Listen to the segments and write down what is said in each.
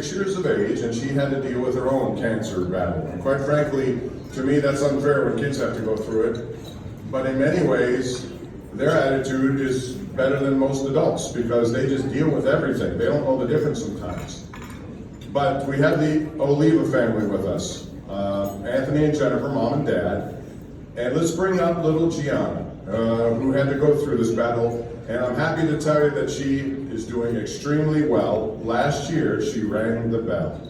6 years of age, and she had to deal with her own cancer battle. And quite frankly, to me, that's unfair when kids have to go through it. But in many ways, their attitude is better than most adults because they just deal with everything. They don't know the difference sometimes. But we have the Oliva family with us, Anthony and Jennifer, mom and dad. And let's bring up little Gianna, who had to go through this battle. And I'm happy to tell you that she is doing extremely well. Last year, she rang the bell.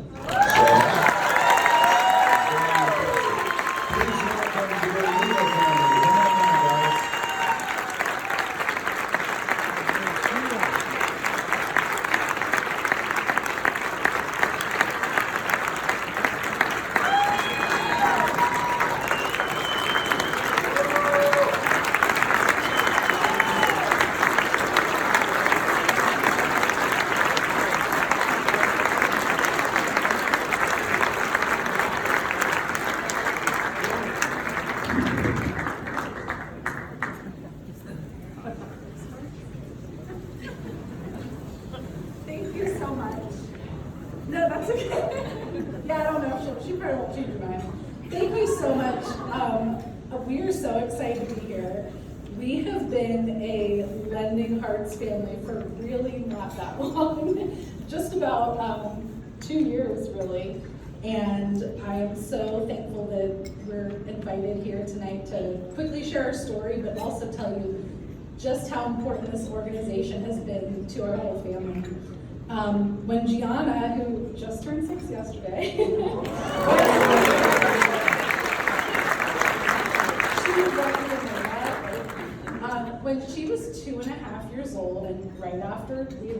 Thank you so much. No, that's okay. Yeah, I don't know. She probably won't change her mind. Thank you so much. We are so excited to be here. We have been a Lending Hearts family for really not that long, just about 2 years really. And I am so thankful that we're invited here tonight to quickly share our story, but also tell you just how important this organization has been to our whole family. When Gianna, who just turned 6 yesterday, when she was 2.5 years old, and right after we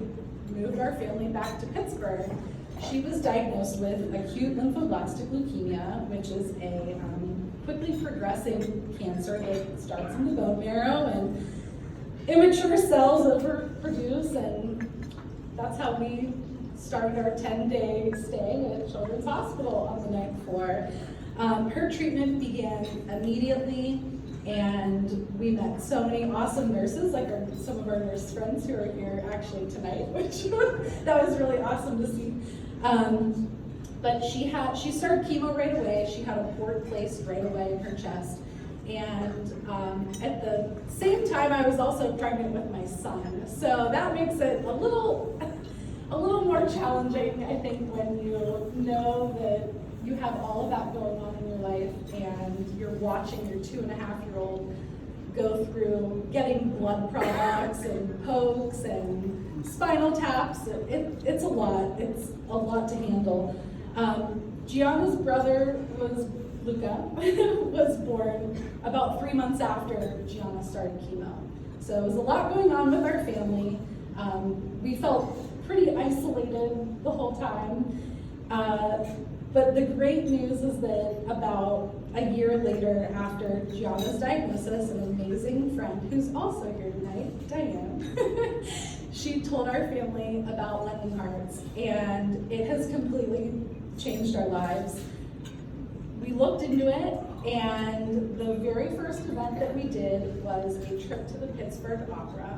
moved our family back to Pittsburgh, she was diagnosed with acute lymphoblastic leukemia, which is a quickly progressing cancer that starts in the bone marrow, and immature cells overproduce, and that's how we started our 10-day stay at Children's Hospital on the 9th floor. Her treatment began immediately, and we met so many awesome nurses, like some of our nurse friends who are here actually tonight, which that was really awesome to see. But she started chemo right away. She had a port placed right away in her chest. And at the same time, I was also pregnant with my son. So that makes it a little more challenging, I think, when you know that you have all of that going on in your life and you're watching your 2.5-year-old go through getting blood products and pokes and spinal taps. It's a lot. It's a lot to handle. Gianna's brother Luca was born about 3 months after Gianna started chemo. So it was a lot going on with our family. We felt pretty isolated the whole time. But the great news is that about a year later, after Gianna's diagnosis, an amazing friend who's also here tonight, Diane, she told our family about Lending Hearts, and it has completely changed our lives. We looked into it, and the very first event that we did was a trip to the Pittsburgh Opera.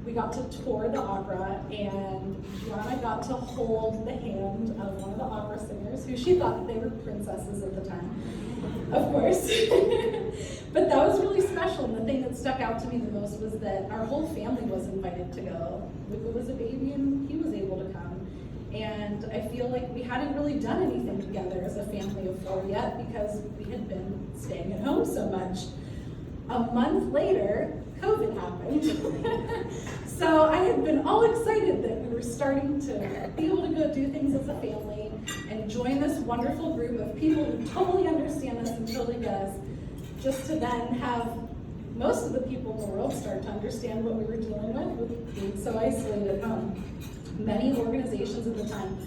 We got to tour the opera, and Gianna got to hold the hand of one of the opera singers, who she thought they were princesses at the time, of course. But that was really special, and the thing that stuck out to me the most was that our whole family was invited to go. Luca was a baby, and he was able to come. And I feel like we hadn't really done anything together as a family of 4 yet because we had been staying at home so much. A month later, COVID happened. So I had been all excited that we were starting to be able to go do things as a family and join this wonderful group of people who totally understand us and totally get us, just to then have most of the people in the world start to understand what we were dealing with being so isolated at home. Many organizations at the time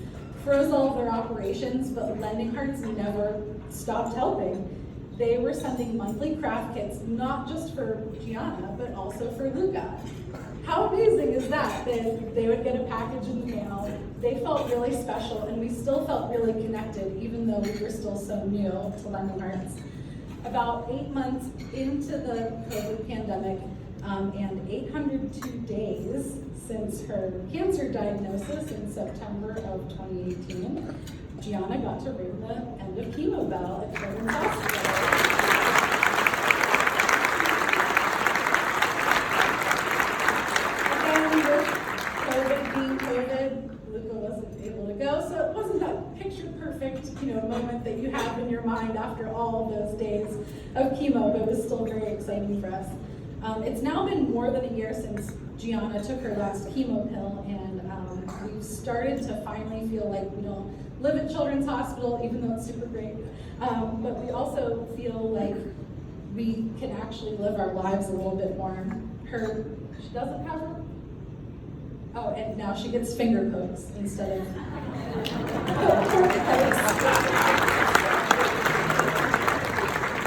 froze all of their operations, but Lending Hearts never stopped helping. They were sending monthly craft kits, not just for Gianna, but also for Luca. How amazing is that? They would get a package in the mail. They felt really special, and we still felt really connected, even though we were still so new to Lending Hearts. About 8 months into the COVID pandemic, and 802 days since her cancer diagnosis in September of 2018, Gianna got to ring the end of chemo bell at Children's Hospital. So it wasn't that picture perfect, moment that you have in your mind after all of those days of chemo, but it was still very exciting for us. It's now been more than a year since Gianna took her last chemo pill, and we've started to finally feel like we don't live at Children's Hospital, even though it's super great. But we also feel like we can actually live our lives a little bit more. She doesn't have her. Oh, and now she gets finger pokes instead of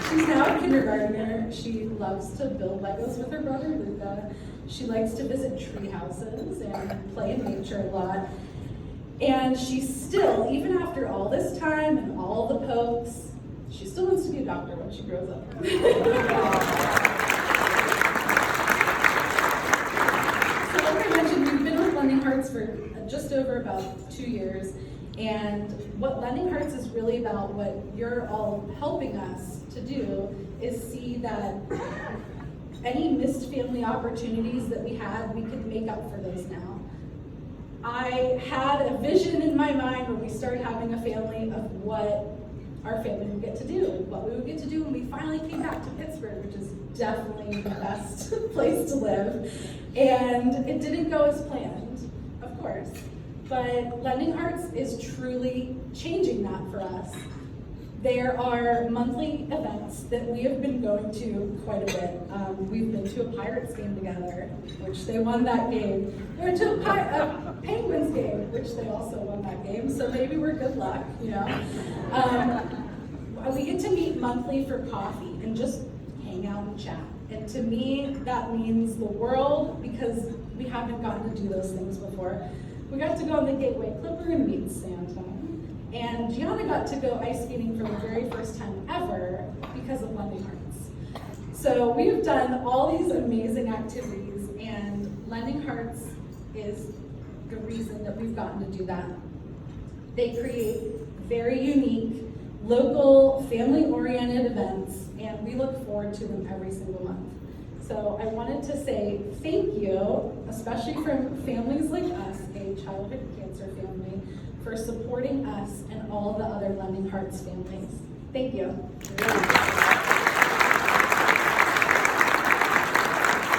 She's now a kindergartner. She loves to build Legos with her brother Luca. She likes to visit tree houses and play in nature a lot. And she still, even after all this time and all the pokes, she still wants to be a doctor when she grows up. Lending Hearts for just over about 2 years, and what Lending Hearts is really about, what you're all helping us to do, is see that any missed family opportunities that we had, we could make up for those now. I had a vision in my mind when we started having a family of what our family would get to do, what we would get to do when we finally came back to Pittsburgh, which is definitely the best place to live. And it didn't go as planned, of course, but Lending Hearts is truly changing that for us. There are monthly events that we have been going to quite a bit. We've been to a Pirates game together, which they won that game. We went to a Penguins game, which they also won that game, so maybe we're good luck, We get to meet monthly for coffee and just hang out and chat. And to me, that means the world, because we haven't gotten to do those things before. We got to go on the Gateway Clipper and meet Santa. And Gianna got to go ice skating for the very first time ever because of Lending Hearts. So we've done all these amazing activities, and Lending Hearts is the reason that we've gotten to do that. They create very unique, local, family-oriented events, and we look forward to them every single month. So I wanted to say thank you, especially from families like us, a childhood cancer family, for supporting us and all the other Lending Hearts families. Thank you.